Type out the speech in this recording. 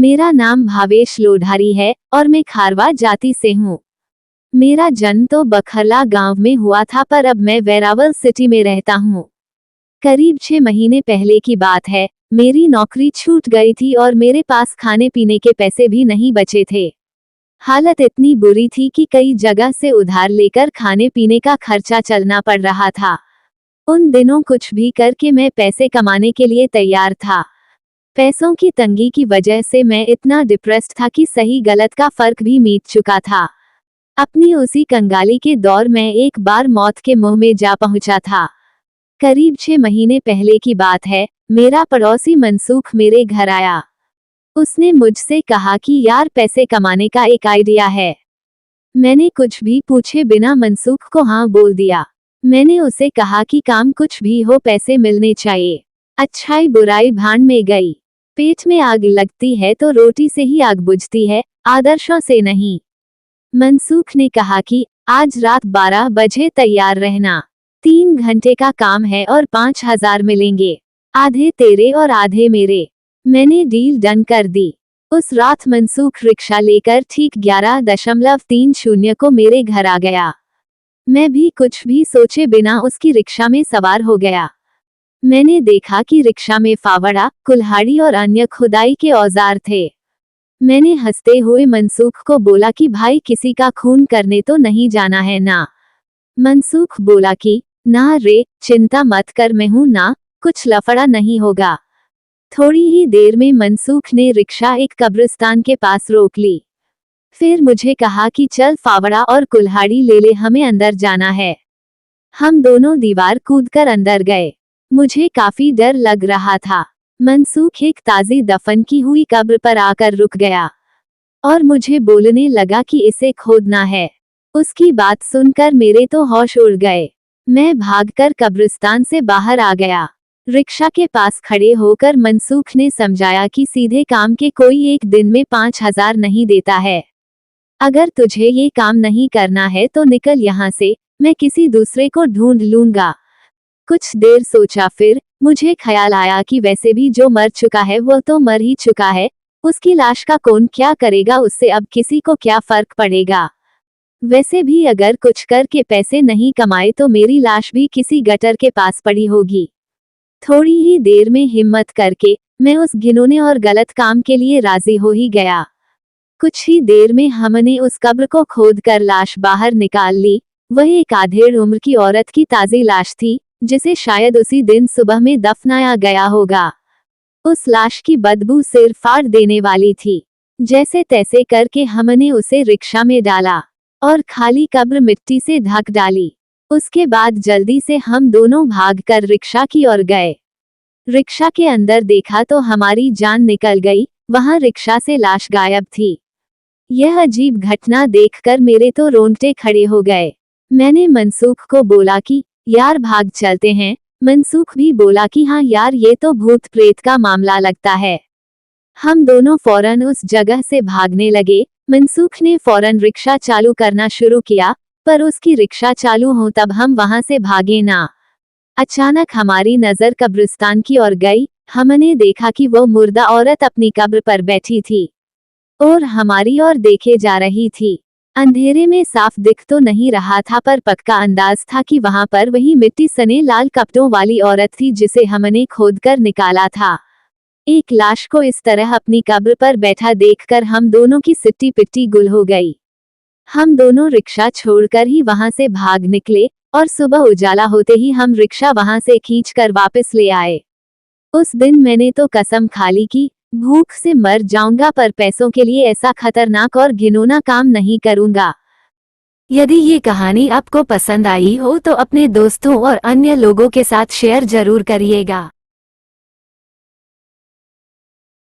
मेरा नाम भावेश लोधारी है और मैं खारवा जाति से हूँ। मेरा जन्म तो बखरला गांव में हुआ था, पर अब मैं वेरावल सिटी में रहता हूँ। करीब 6 महीने पहले की बात है। मेरी नौकरी छूट गई थी और मेरे पास खाने पीने के पैसे भी नहीं बचे थे। हालत इतनी बुरी थी कि कई जगह से उधार लेकर खाने पीने का खर्चा चलना पड़ रहा था। उन दिनों कुछ भी करके मैं पैसे कमाने के लिए तैयार था। पैसों की तंगी की वजह से मैं इतना डिप्रेस्ड था कि सही गलत का फर्क भी मिट चुका था। अपनी उसी कंगाली के दौर में एक बार मौत के मुंह में जा पहुंचा था। करीब 6 महीने पहले की बात है। मेरा पड़ोसी मनसूख मेरे घर आया। उसने मुझसे कहा कि यार, पैसे कमाने का एक आइडिया है। मैंने कुछ भी पूछे बिना मनसूख को हाँ बोल दिया। मैंने उसे कहा कि काम कुछ भी हो, पैसे मिलने चाहिए। अच्छाई बुराई भान में गई। पेट में आग लगती है तो रोटी से ही आग बुझती है, आदर्शों से नहीं। मनसूख ने कहा कि आज रात 12 बजे तैयार रहना। 3 घंटे का काम है और 5,000 मिलेंगे, आधे तेरे और आधे मेरे। मैंने डील डन कर दी। उस रात मनसूख रिक्शा लेकर ठीक 11:30 को मेरे घर आ गया। मैं भी कुछ भी सोचे बिना उसकी रिक्शा में सवार हो गया। मैंने देखा कि रिक्शा में फावड़ा, कुल्हाड़ी और अन्य खुदाई के औजार थे। मैंने हंसते हुए मनसूख को बोला कि भाई, किसी का खून करने तो नहीं जाना है ना। मनसूख बोला कि ना रे, चिंता मत कर, मैं हूं ना, कुछ लफड़ा नहीं होगा। थोड़ी ही देर में मनसूख ने रिक्शा एक कब्रिस्तान के पास रोक ली। फिर मुझे कहा कि चल फावड़ा और कुल्हाड़ी ले ले, हमें अंदर जाना है। हम दोनों दीवार कूदकर अंदर गए। मुझे काफी डर लग रहा था। मनसूख एक ताजी दफन की हुई कब्र पर आकर रुक गया और मुझे बोलने लगा कि इसे खोदना है। उसकी बात सुनकर मेरे तो होश उड़ गए। मैं भागकर कब्रिस्तान से बाहर आ गया। रिक्शा के पास खड़े होकर मनसूख ने समझाया कि सीधे काम के कोई एक दिन में 5,000 नहीं देता है। अगर तुझे ये काम नहीं करना है तो निकल यहाँ से, मैं किसी दूसरे को ढूंढ लूंगा। कुछ देर सोचा, फिर मुझे ख्याल आया कि वैसे भी जो मर चुका है वो तो मर ही चुका है। उसकी लाश का कौन क्या करेगा, उससे अब किसी को क्या फर्क पड़ेगा। वैसे भी अगर कुछ करके पैसे नहीं कमाए तो मेरी लाश भी किसी गटर के पास पड़ी होगी। थोड़ी ही देर में हिम्मत करके मैं उस घिनौने और गलत काम के लिए राजी हो ही गया। कुछ ही देर में हमने उस कब्र को खोदकर लाश बाहर निकाल ली। वह एक आधेड़ उम्र की औरत की ताजी लाश थी, जिसे शायद उसी दिन सुबह में दफनाया गया होगा। उस लाश की बदबू सिर फाड़ देने वाली थी। जैसे तैसे करके हमने उसे रिक्शा में डाला और खाली कब्र मिट्टी से ढक डाली। उसके बाद जल्दी से हम दोनों भागकर रिक्शा की ओर गए। रिक्शा के अंदर देखा तो हमारी जान निकल गई। वहां रिक्शा से लाश गायब थी। यह अजीब घटना देखकर मेरे तो रोंगटे खड़े हो गए। मैंने मनसूख को बोला कि यार, भाग चलते हैं। मनसूख भी बोला कि हाँ यार, ये तो भूत प्रेत का मामला लगता है। हम दोनों फौरन उस जगह से भागने लगे। मनसूख ने फौरन रिक्शा चालू करना शुरू किया, पर उसकी रिक्शा चालू हो तब हम वहां से भागे ना। अचानक हमारी नजर कब्रिस्तान की ओर गई। हमने देखा कि वो मुर्दा औरत अपनी कब्र पर बैठी थी और हमारी ओर देखे जा रही थी। अंधेरे में साफ दिख तो नहीं रहा था, पर पक्का अंदाज था कि वहां पर वही मिट्टी सने लाल कपड़ों वाली औरत थी जिसे हमने खोदकर निकाला था। एक लाश को इस तरह अपनी कब्र पर बैठा देखकर हम दोनों की सिट्टी पिट्टी गुल हो गई। हम दोनों रिक्शा छोड़कर ही वहां से भाग निकले और सुबह उजाला होते ही हम रिक्शा वहां से खींचकर वापस ले आए। उस दिन मैंने तो कसम खा ली कि भूख से मर जाऊंगा, पर पैसों के लिए ऐसा खतरनाक और घिनौना काम नहीं करूंगा। यदि ये कहानी आपको पसंद आई हो तो अपने दोस्तों और अन्य लोगों के साथ शेयर जरूर करिएगा।